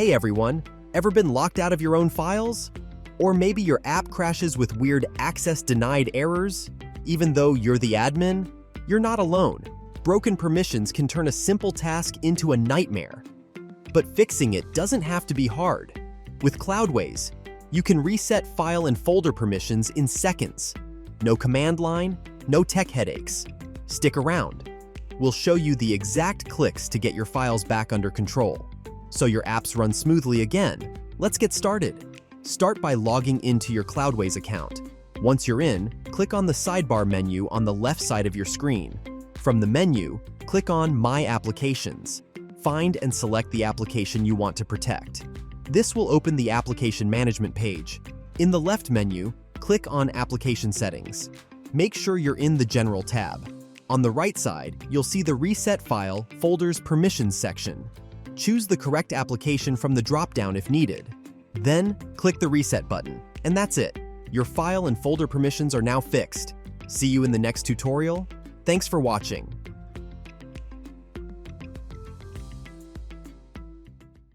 Hey everyone, ever been locked out of your own files? Or maybe your app crashes with weird access denied errors? Even though you're the admin, you're not alone. Broken permissions can turn a simple task into a nightmare. But fixing it doesn't have to be hard. With Cloudways, you can reset file and folder permissions in seconds. No command line, no tech headaches. Stick around. We'll show you the exact clicks to get your files back under control, so your apps run smoothly again. Let's get started. Start by logging into your Cloudways account. Once you're in, click on the sidebar menu on the left side of your screen. From the menu, click on My Applications. Find and select the application you want to protect. This will open the application management page. In the left menu, click on Application Settings. Make sure you're in the General tab. On the right side, you'll see the Reset File, Folders, Permissions section. Choose the correct application from the drop-down if needed. Then, click the Reset button, and that's it. Your file and folder permissions are now fixed. See you in the next tutorial. Thanks for watching.